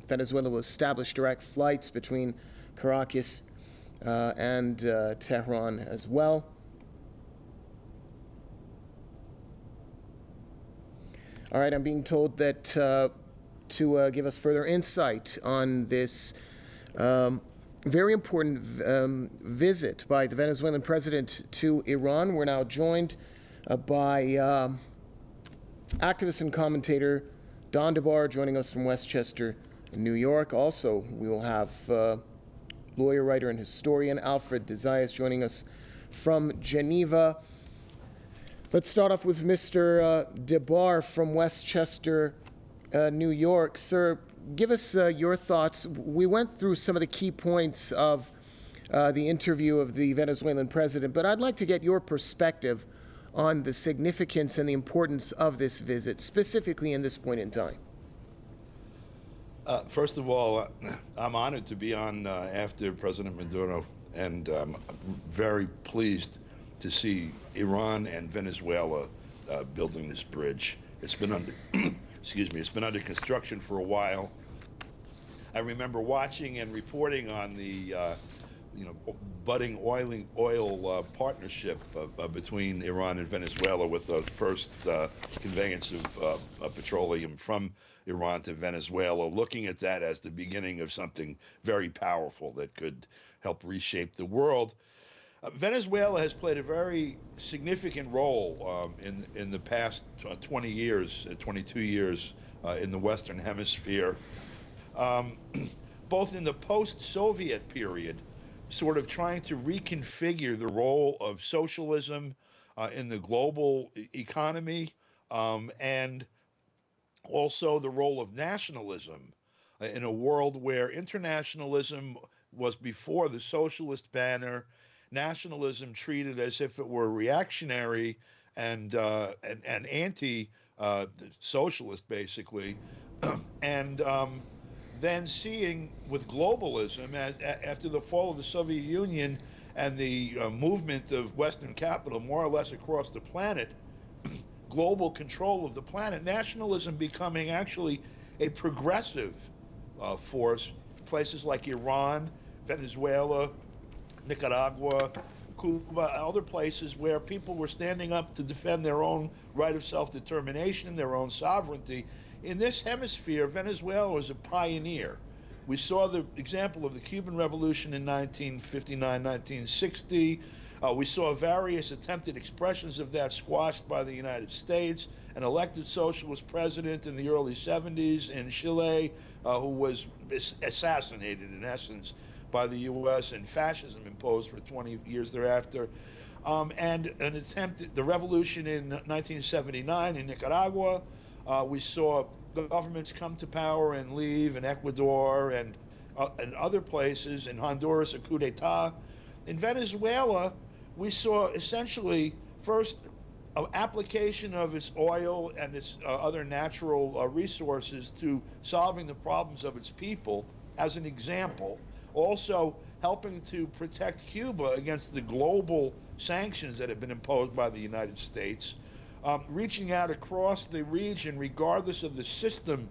Venezuela will establish direct flights between Caracas and Tehran as well. All right, I'm being told that to give us further insight on this very important visit by the Venezuelan president to Iran, we're now joined by activist and commentator Don DeBar joining us from Westchester, New York. Also, we will have lawyer, writer, and historian Alfred Zayas joining us from Geneva. Let's start off with Mr. DeBar from Westchester, New York. Sir, give us your thoughts. We went through some of the key points of the interview of the Venezuelan president, but I'd like to get your perspective on the significance and the importance of this visit, specifically in this point in time. First of all, I'm honored to be on after President Maduro, and I'm very pleased to see Iran and Venezuela building this bridge. It's been under, excuse me, it's been under construction for a while. I remember watching and reporting on the budding oil partnership between Iran and Venezuela, with the first conveyance of petroleum from Iran to Venezuela, looking at that as the beginning of something very powerful that could help reshape the world. Venezuela has played a very significant role in the past 20 years, 22 years in the Western Hemisphere, both in the post-Soviet period, sort of trying to reconfigure the role of socialism in the global economy, and also the role of nationalism in a world where internationalism was before the socialist banner, nationalism treated as if it were reactionary and anti-socialist, basically, and then seeing with globalism, after the fall of the Soviet Union and the movement of Western capital more or less across the planet, global control of the planet, nationalism becoming actually a progressive force. Places like Iran, Venezuela, Nicaragua, Cuba, other places where people were standing up to defend their own right of self-determination, their own sovereignty. In this hemisphere, Venezuela was a pioneer. We saw the example of the Cuban Revolution in 1959, 1960. We saw various attempted expressions of that squashed by the United States, an elected socialist president in the early 70s in Chile, who was assassinated, in essence, by the U.S., and fascism imposed for 20 years thereafter. And an attempt, the revolution in 1979 in Nicaragua. We saw governments come to power and leave in Ecuador and other places, in Honduras, a coup d'etat. In Venezuela, we saw essentially first an application of its oil and its other natural resources to solving the problems of its people, as an example. Also helping to protect Cuba against the global sanctions that have been imposed by the United States. Reaching out across the region, regardless of the system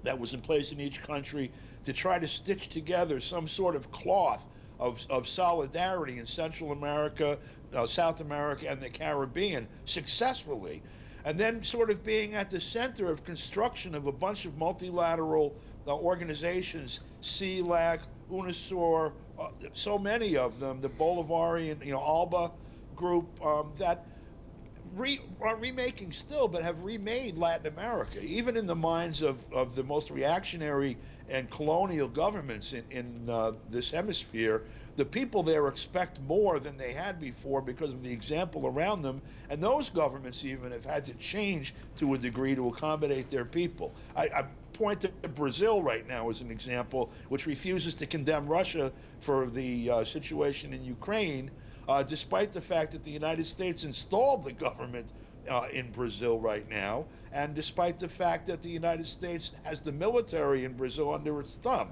that was in place in each country, to try to stitch together some sort of cloth of solidarity in Central America, South America, and the Caribbean successfully. And then sort of being at the center of construction of a bunch of multilateral organizations, CELAC, UNASUR, so many of them, the Bolivarian, ALBA group, that are remaking still, but have remade Latin America, even in the minds of the most reactionary and colonial governments in this hemisphere. The people there expect more than they had before because of the example around them, and those governments even have had to change to a degree to accommodate their people. I point to Brazil right now as an example, which refuses to condemn Russia for the situation in Ukraine, despite the fact that the United States installed the government in Brazil right now, and despite the fact that the United States has the military in Brazil under its thumb.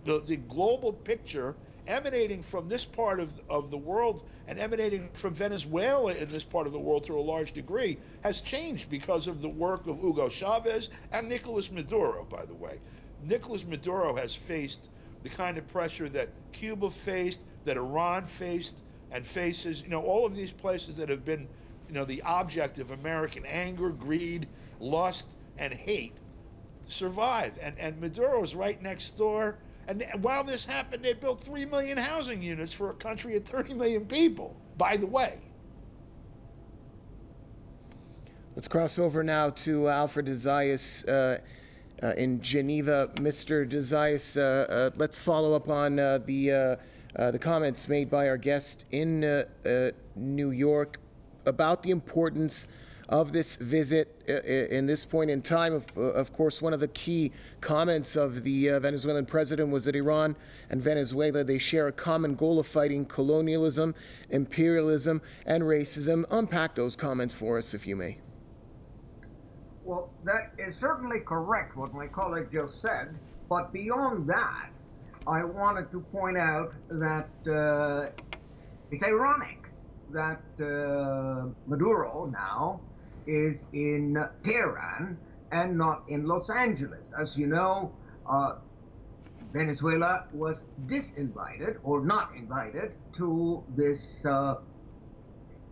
The global picture emanating from this part of the world and emanating from Venezuela in this part of the world to a large degree has changed because of the work of Hugo Chavez and Nicolas Maduro, by the way. Nicolas Maduro has faced the kind of pressure that Cuba faced, that Iran faced, and faces, all of these places that have been, the object of American anger, greed, lust, and hate survived. And Maduro is right next door. And while this happened, they built 3 million housing units for a country of 30 million people, by the way. Let's cross over now to Alfred Zayas in Geneva. Mr. Zayas, let's follow up on the comments made by our guest in New York about the importance of this visit in this point in time. Of course, one of the key comments of the Venezuelan president was that Iran and Venezuela, they share a common goal of fighting colonialism, imperialism, and racism. Unpack those comments for us, if you may. Well, that is certainly correct, what my colleague just said. But beyond that, I wanted to point out that it's ironic that Maduro now is in Tehran and not in Los Angeles. As you know, Venezuela was disinvited or not invited to this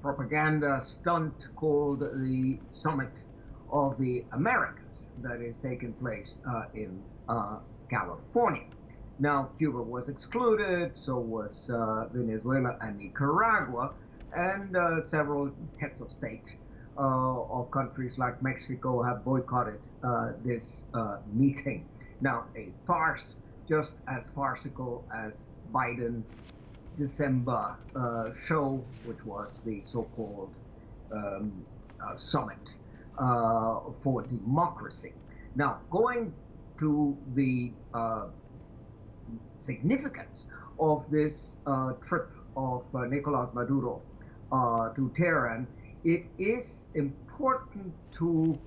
propaganda stunt called the Summit of the Americas that is taking place in California. Now, Cuba was excluded, so was Venezuela and Nicaragua, and several heads of state of countries like Mexico have boycotted this meeting. Now, a farce just as farcical as Biden's December show, which was the so-called summit for democracy. Now, going to the significance of this trip of Nicolas Maduro to Tehran, it is important to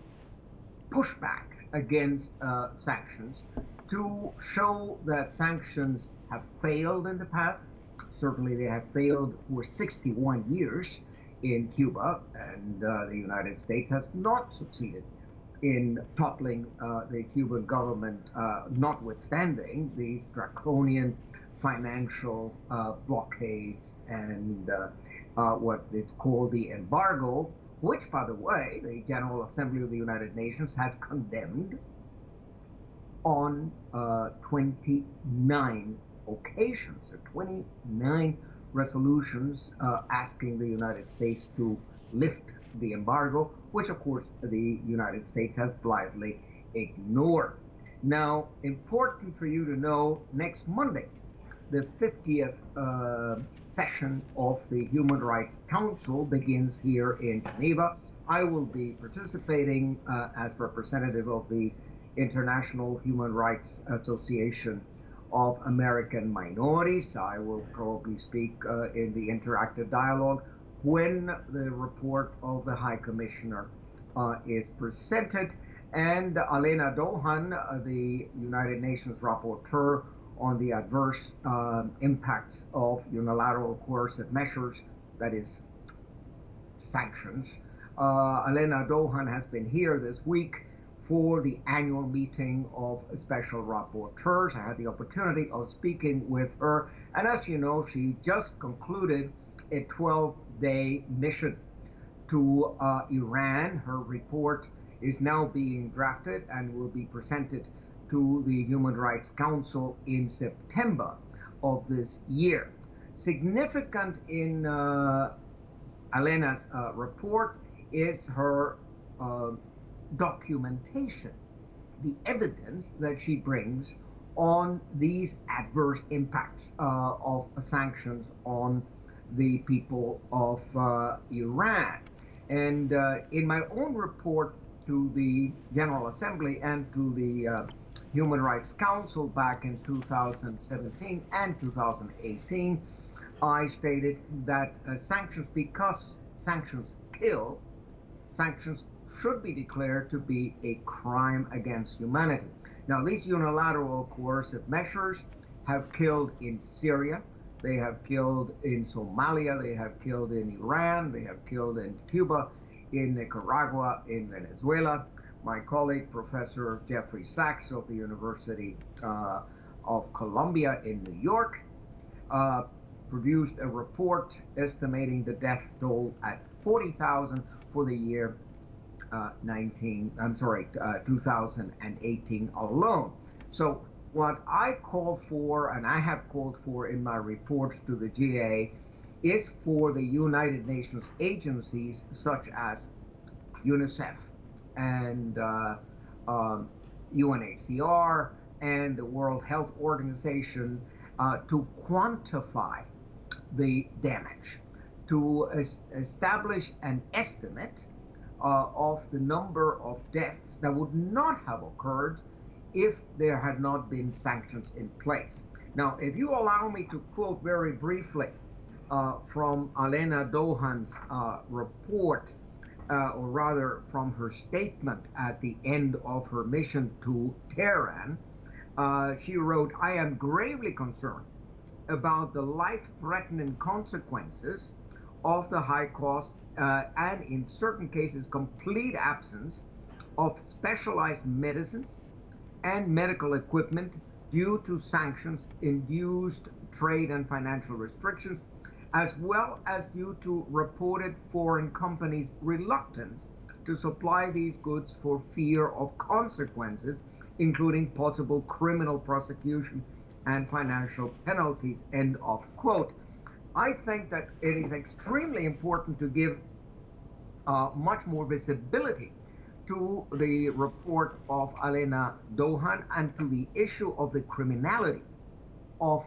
push back against sanctions, to show that sanctions have failed in the past. Certainly they have failed for 61 years in Cuba, and the United States has not succeeded in toppling the Cuban government, notwithstanding these draconian financial blockades and what is called the embargo, which, by the way, the General Assembly of the United Nations has condemned on 29 occasions, or 29 resolutions asking the United States to lift the embargo, which of course the United States has blithely ignored. Now, important for you to know, next Monday, the 50th session of the Human Rights Council begins here in Geneva. I will be participating as representative of the International Human Rights Association of American Minorities. I will probably speak in the interactive dialogue when the report of the High Commissioner is presented. And Elena Dohan, the United Nations rapporteur on the adverse impacts of unilateral coercive measures, that is, sanctions. Elena Dohan has been here this week for the annual meeting of special rapporteurs. I had the opportunity of speaking with her, and as you know, she just concluded a 12-day mission to Iran. Her report is now being drafted and will be presented to the Human Rights Council in September of this year. Significant in Elena's report is her documentation, the evidence that she brings on these adverse impacts of sanctions on the people of Iran. And in my own report to the General Assembly and to the Human Rights Council back in 2017 and 2018, I stated that sanctions, because sanctions kill, sanctions should be declared to be a crime against humanity. Now, these unilateral coercive measures have killed in Syria, they have killed in Somalia, they have killed in Iran, they have killed in Cuba, in Nicaragua, in Venezuela. My colleague, Professor Jeffrey Sachs of the University of Columbia in New York, uh, produced a report estimating the death toll at 40,000 for the year 2018 alone. So what I call for, and I have called for in my reports to the GA, is for the United Nations agencies such as UNICEF and UNHCR and the World Health Organization to quantify the damage, to establish an estimate of the number of deaths that would not have occurred if there had not been sanctions in place. Now, if you allow me to quote very briefly from Alena Dohan's report, or rather from her statement at the end of her mission to Tehran, she wrote, "I am gravely concerned about the life-threatening consequences of the high cost and in certain cases complete absence of specialized medicines and medical equipment due to sanctions induced trade and financial restrictions, as well as due to reported foreign companies' reluctance to supply these goods for fear of consequences, including possible criminal prosecution and financial penalties," end of quote. I think that it is extremely important to give much more visibility to the report of Alena Dohan and to the issue of the criminality of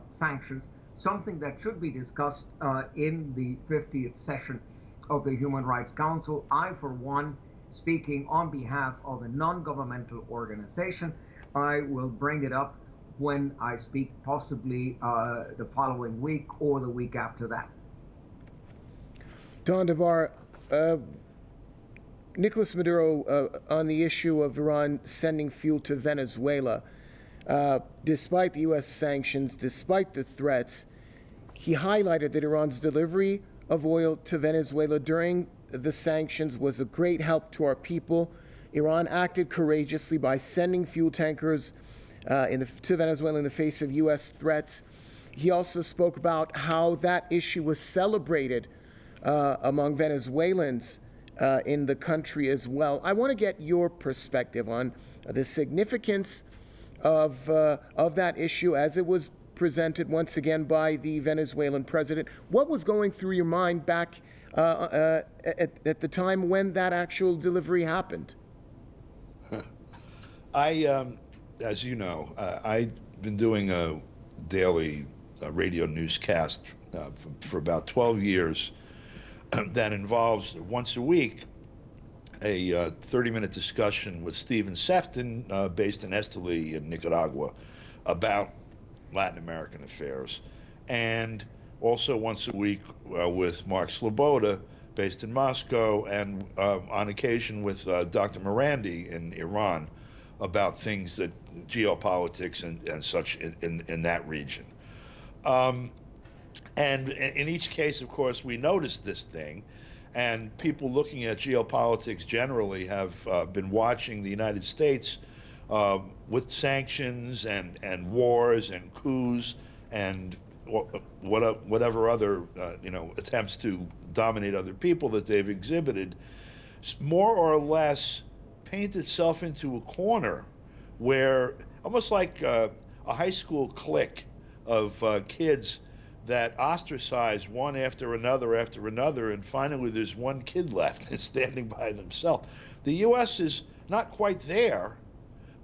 sanctions, something that should be discussed in the 50th session of the Human Rights Council. I, for one, speaking on behalf of a non-governmental organization, I will bring it up when I speak, possibly the following week or the week after that. Don DeBar, Nicolas Maduro, on the issue of Iran sending fuel to Venezuela, despite the U.S. sanctions, despite the threats, he highlighted that Iran's delivery of oil to Venezuela during the sanctions was a great help to our people. Iran acted courageously by sending fuel tankers to Venezuela in the face of U.S. threats. He also spoke about how that issue was celebrated among Venezuelans in the country as well. I want to get your perspective on the significance of that issue as it was presented once again by the Venezuelan president. What was going through your mind back at the time when that actual delivery happened? As you know, I've been doing a daily radio newscast for about 12 years that involves once a week a 30-minute discussion with Stephen Sefton, based in Esteli in Nicaragua, about Latin American affairs, and also once a week with Mark Sloboda, based in Moscow, and on occasion with Dr. Morandi in Iran, about things that geopolitics and such in that region. And in each case, of course, we noticed this thing, and people looking at geopolitics generally have been watching the United States with sanctions and wars and coups and whatever other attempts to dominate other people that they've exhibited, more or less paint itself into a corner where almost like a high school clique of kids that ostracize one after another, and finally there's one kid left and standing by themselves. The U.S. is not quite there,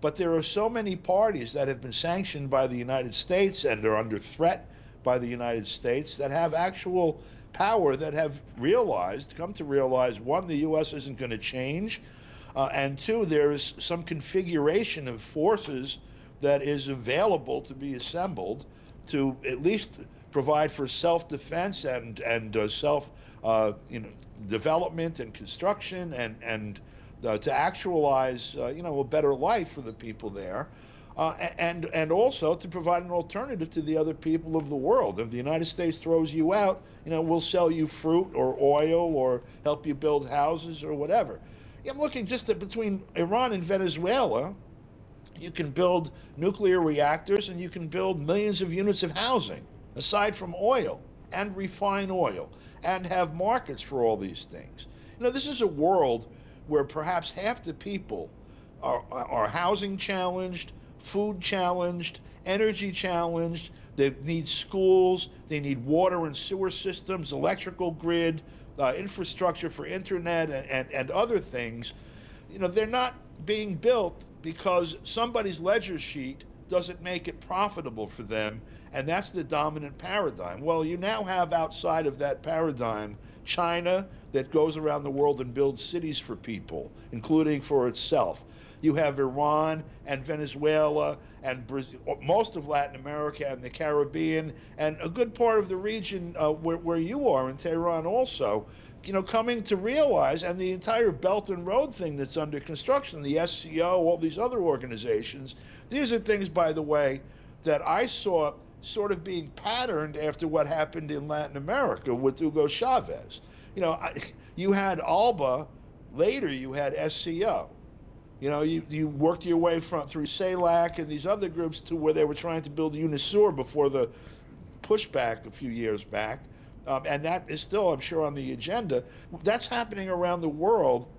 but there are so many parties that have been sanctioned by the United States and are under threat by the United States that have actual power, that have come to realize, one, the U.S. isn't going to change, and two, there is some configuration of forces that is available to be assembled to at least provide for self-defense and self development and construction and to actualize a better life for the people there, and also to provide an alternative to the other people of the world. If the United States throws you out, we'll sell you fruit or oil or help you build houses or whatever. I'm looking just at between Iran and Venezuela. You can build nuclear reactors and you can build millions of units of housing, aside from oil, and refine oil, and have markets for all these things. This is a world where perhaps half the people are housing challenged, food challenged, energy challenged. They need schools, they need water and sewer systems, electrical grid, infrastructure for internet, and other things. They're not being built because somebody's ledger sheet doesn't make it profitable for them, and that's the dominant paradigm. Well, you now have outside of that paradigm China that goes around the world and builds cities for people, including for itself. You have Iran and Venezuela and Brazil, most of Latin America and the Caribbean, and a good part of the region where you are in Tehran also, coming to realize, and the entire Belt and Road thing that's under construction, the SCO, all these other organizations, these are things, by the way, that I saw sort of being patterned after what happened in Latin America with Hugo Chavez. You had ALBA, later you had SCO. You worked your way through CELAC and these other groups to where they were trying to build UNISUR before the pushback a few years back. And that is still, I'm sure, on the agenda. That's happening around the world.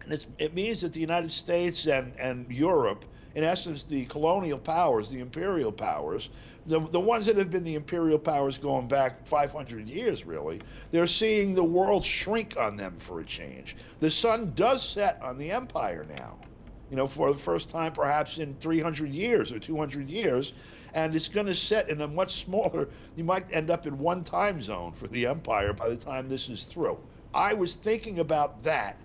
And it means that the United States and Europe, in essence, the colonial powers, the imperial powers, the ones that have been the imperial powers going back 500 years, really, they're seeing the world shrink on them for a change. The sun does set on the empire now, for the first time perhaps in 300 years or 200 years. And it's going to set in a much smaller, you might end up in one time zone for the empire by the time this is through. I was thinking about that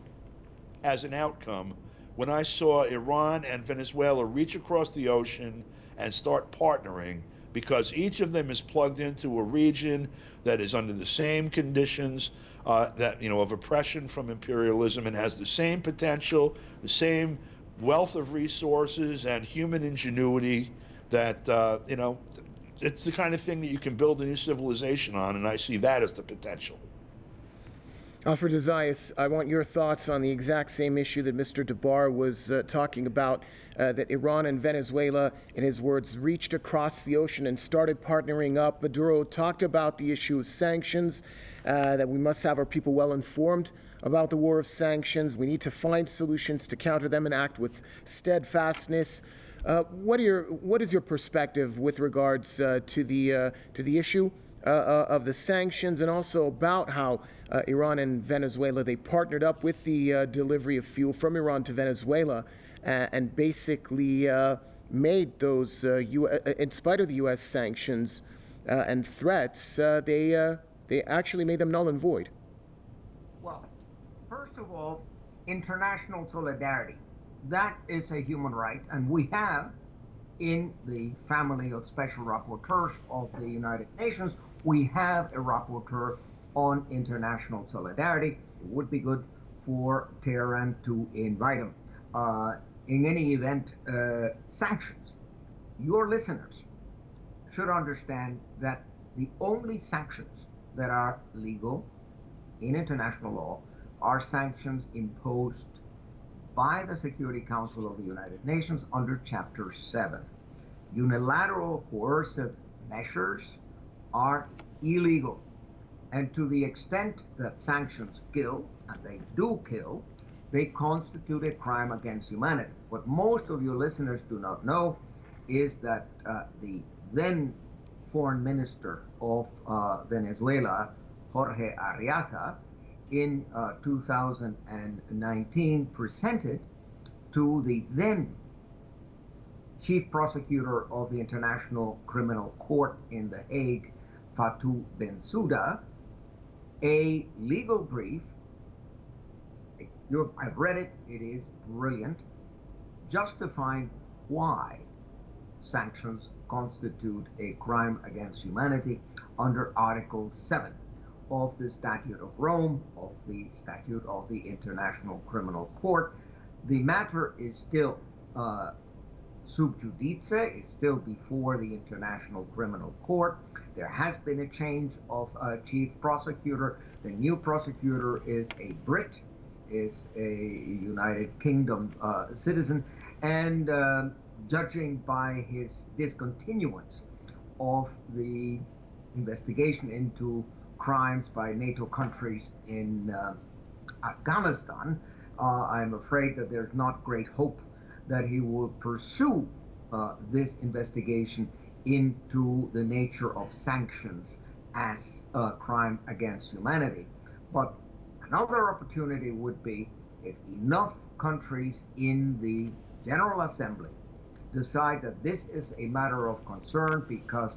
as an outcome when I saw Iran and Venezuela reach across the ocean and start partnering, because each of them is plugged into a region that is under the same conditions of oppression from imperialism, and has the same potential, the same wealth of resources and human ingenuity that, it's the kind of thing that you can build a new civilization on, and I see that as the potential. Alfred Zayas, I want your thoughts on the exact same issue that Mr. DeBar was talking about, that Iran and Venezuela, in his words, reached across the ocean and started partnering up. Maduro talked about the issue of sanctions, that we must have our people well informed about the war of sanctions. We need to find solutions to counter them and act with steadfastness. What is your perspective with regards to the issue of the sanctions, and also about how Iran and Venezuela, they partnered up with the delivery of fuel from Iran to Venezuela, and basically made those, in spite of the U.S. sanctions and threats, they actually made them null and void? Well, first of all, international solidarity. That is a human right, and we have in the family of special rapporteurs of the United Nations, we have a rapporteur on international solidarity. It would be good for Tehran to invite him. In any event, sanctions. Your listeners should understand that the only sanctions that are legal in international law are sanctions imposed by the Security Council of the United Nations under Chapter 7. Unilateral coercive measures are illegal. And to the extent that sanctions kill, and they do kill, they constitute a crime against humanity. What most of your listeners do not know is that the then foreign minister of Venezuela, Jorge Arriaga, in 2019 presented to the then chief prosecutor of the International Criminal Court in The Hague, Fatou Bensouda, a legal brief. I've read it, it is brilliant, justifying why sanctions constitute a crime against humanity under Article 7 of the Statute of Rome, of the Statute of the International Criminal Court. The matter is still sub judice, it's still before the International Criminal Court. There has been a change of chief prosecutor. The new prosecutor is a Brit, is a United Kingdom citizen, and judging by his discontinuance of the investigation into crimes by NATO countries in Afghanistan, I'm afraid that there's not great hope that he will pursue this investigation into the nature of sanctions as a crime against humanity. But another opportunity would be if enough countries in the General Assembly decide that this is a matter of concern, because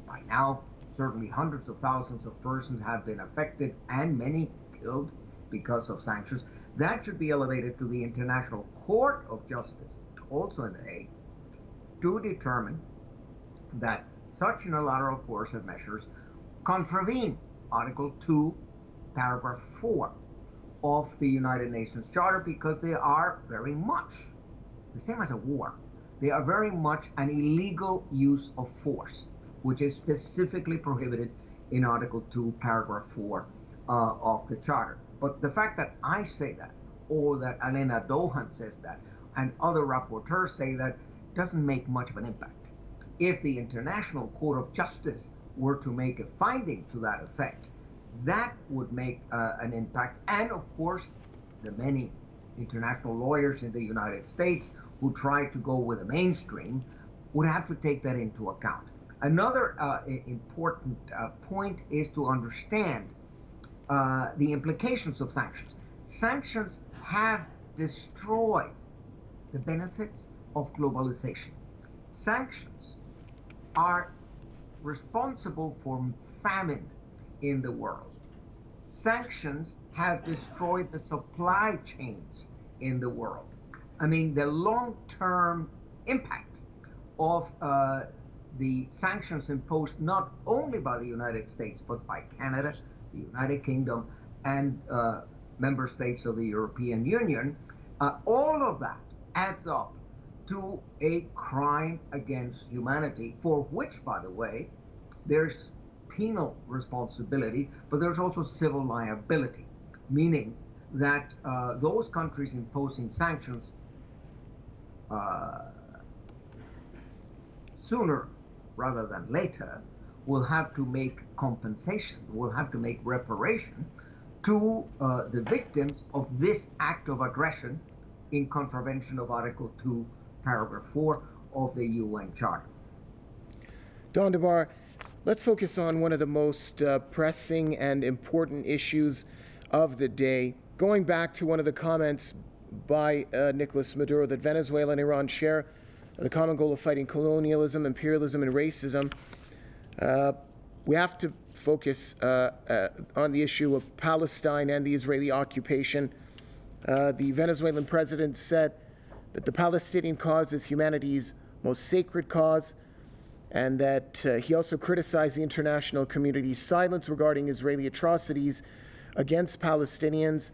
by now certainly hundreds of thousands of persons have been affected and many killed because of sanctions. That should be elevated to the International Court of Justice, also in The Hague, to determine that such unilateral coercive measures contravene Article 2, Paragraph 4 of the United Nations Charter, because they are very much the same as a war. They are very much an illegal use of force, which is specifically prohibited in Article 2, Paragraph 4 of the Charter. But the fact that I say that, or that Alena Dohan says that, and other rapporteurs say that, doesn't make much of an impact. If the International Court of Justice were to make a finding to that effect, that would make an impact. And of course, the many international lawyers in the United States who try to go with the mainstream would have to take that into account. Another important point is to understand the implications of sanctions. Sanctions have destroyed the benefits of globalization. Sanctions are responsible for famine in the world. Sanctions have destroyed the supply chains in the world. I mean, the long-term impact of the sanctions imposed not only by the United States, but by Canada, the United Kingdom, and member states of the European Union, all of that adds up to a crime against humanity, for which, by the way, there's penal responsibility, but there's also civil liability, meaning that those countries imposing sanctions sooner rather than later will have to make compensation, will have to make reparation to the victims of this act of aggression in contravention of Article 2, Paragraph 4 of the UN Charter. Don DeBar, let's focus on one of the most pressing and important issues of the day. Going back to one of the comments by Nicolas Maduro that Venezuela and Iran share the common goal of fighting colonialism, imperialism, and racism, we have to focus on the issue of Palestine and the Israeli occupation. The Venezuelan president said that the Palestinian cause is humanity's most sacred cause, and that he also criticized the international community's silence regarding Israeli atrocities against Palestinians,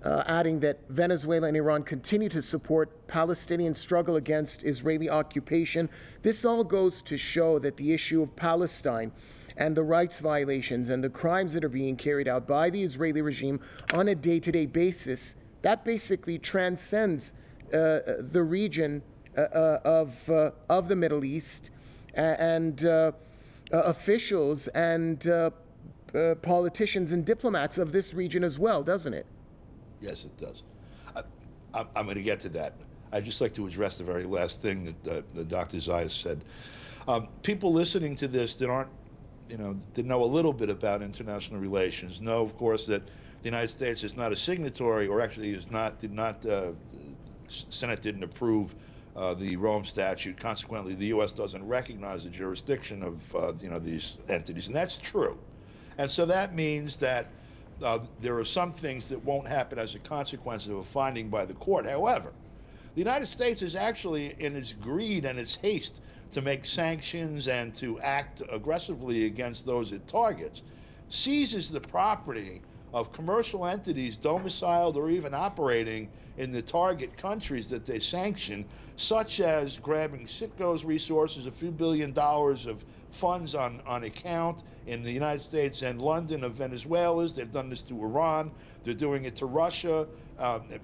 adding that Venezuela and Iran continue to support Palestinian struggle against Israeli occupation. This all goes to show that the issue of Palestine and the rights violations and the crimes that are being carried out by the Israeli regime on a day-to-day basis, that basically transcends the region of the Middle East, and officials and politicians and diplomats of this region as well, doesn't it? Yes, it does. I'm going to get to that. I'd just like to address the very last thing that Dr. Zayas said. People listening to this that aren't, that know a little bit about international relations know, of course, that the United States is not a signatory, or actually the Senate didn't approve the Rome Statute. Consequently, the U.S. doesn't recognize the jurisdiction of these entities, and that's true. And so that means that there are some things that won't happen as a consequence of a finding by the court. However, the United States is actually, in its greed and its haste to make sanctions and to act aggressively against those it targets, seizes the property of commercial entities domiciled or even operating in the target countries that they sanction, such as grabbing Citgo's resources, a few $1 billion of funds on account in the United States and London of Venezuela's. They've done this to Iran. They're doing it to Russia,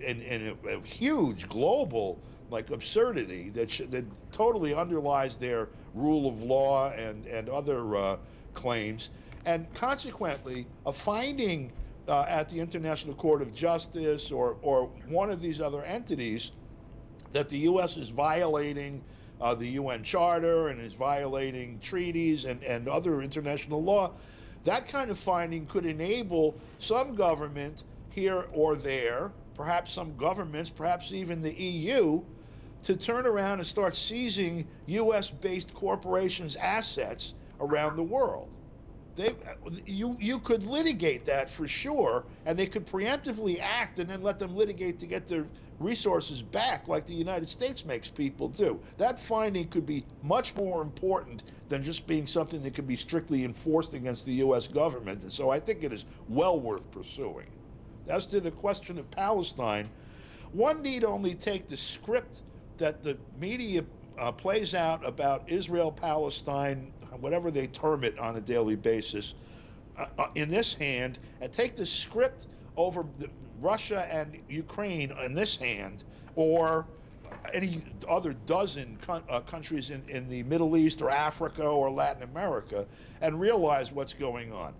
in a huge global absurdity that totally underlies their rule of law and other claims. And consequently, a finding at the International Court of Justice or one of these other entities that the U.S. is violating the UN Charter and is violating treaties and other international law, that kind of finding could enable some government here or there, perhaps some governments, perhaps even the EU, to turn around and start seizing U.S.-based corporations' assets around the world. You could litigate that for sure, and they could preemptively act and then let them litigate to get their resources back like the United States makes people do. That finding could be much more important than just being something that could be strictly enforced against the U.S. government, and so I think it is well worth pursuing. As to the question of Palestine, one need only take the script that the media plays out about Israel, Palestine, whatever they term it on a daily basis, in this hand, and take the script over Russia and Ukraine in this hand, or any other dozen countries in the Middle East or Africa or Latin America, and realize what's going on.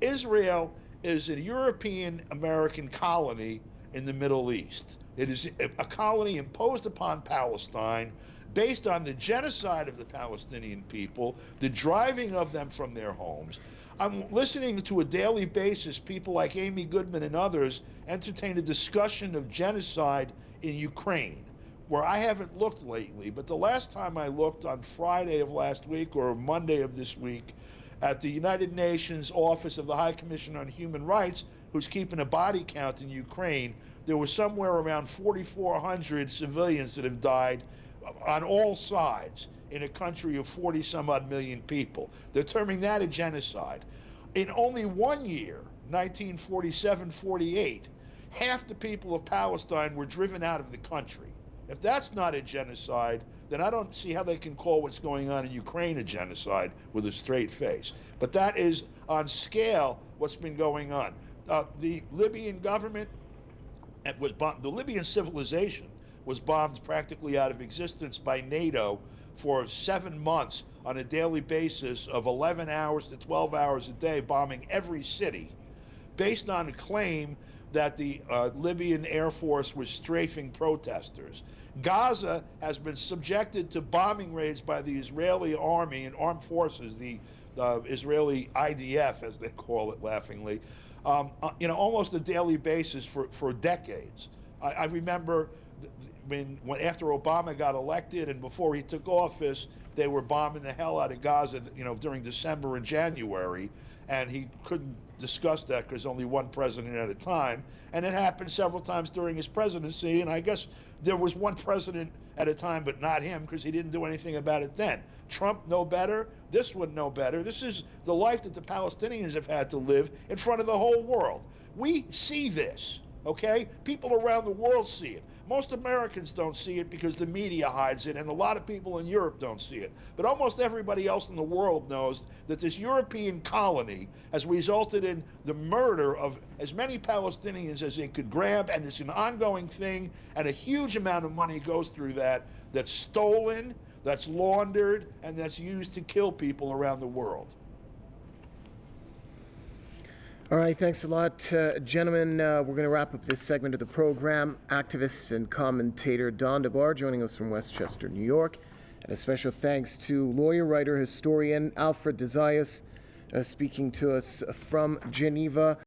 Israel is a European-American colony in the Middle East. It is a colony imposed upon Palestine based on the genocide of the Palestinian people, the driving of them from their homes. I'm listening to a daily basis people like Amy Goodman and others entertain a discussion of genocide in Ukraine, where I haven't looked lately, but the last time I looked on Friday of last week or Monday of this week at the United Nations Office of the High Commissioner on Human Rights, who's keeping a body count in Ukraine, there was somewhere around 4,400 civilians that have died on all sides in a country of 40 some odd million people. They're terming that a genocide. In only 1 year, 1947-48, half the people of Palestine were driven out of the country. If that's not a genocide, then I don't see how they can call what's going on in Ukraine a genocide with a straight face. But that is on scale what's been going on. The Libyan government, the Libyan civilization was bombed practically out of existence by NATO for 7 months on a daily basis of 11 hours to 12 hours a day, bombing every city, based on a claim that the Libyan Air Force was strafing protesters. Gaza has been subjected to bombing raids by the Israeli army and armed forces, the Israeli IDF, as they call it laughingly, almost a daily basis for decades. I remember when after Obama got elected and before he took office, they were bombing the hell out of Gaza, during December and January, and he couldn't discuss that because only one president at a time. And it happened several times during his presidency, and I guess there was one president at a time, but not him, because he didn't do anything about it then. Trump no better. This one no better. This is the life that the Palestinians have had to live in front of the whole world. We see this, okay? People around the world see it. Most Americans don't see it because the media hides it, and a lot of people in Europe don't see it. But almost everybody else in the world knows that this European colony has resulted in the murder of as many Palestinians as they could grab, and it's an ongoing thing, and a huge amount of money goes through that's stolen, that's laundered, and that's used to kill people around the world. All right, thanks a lot, gentlemen. We're going to wrap up this segment of the program. Activist and commentator Don DeBar joining us from Westchester, New York. And a special thanks to lawyer, writer, historian Alfred Zayas speaking to us from Geneva.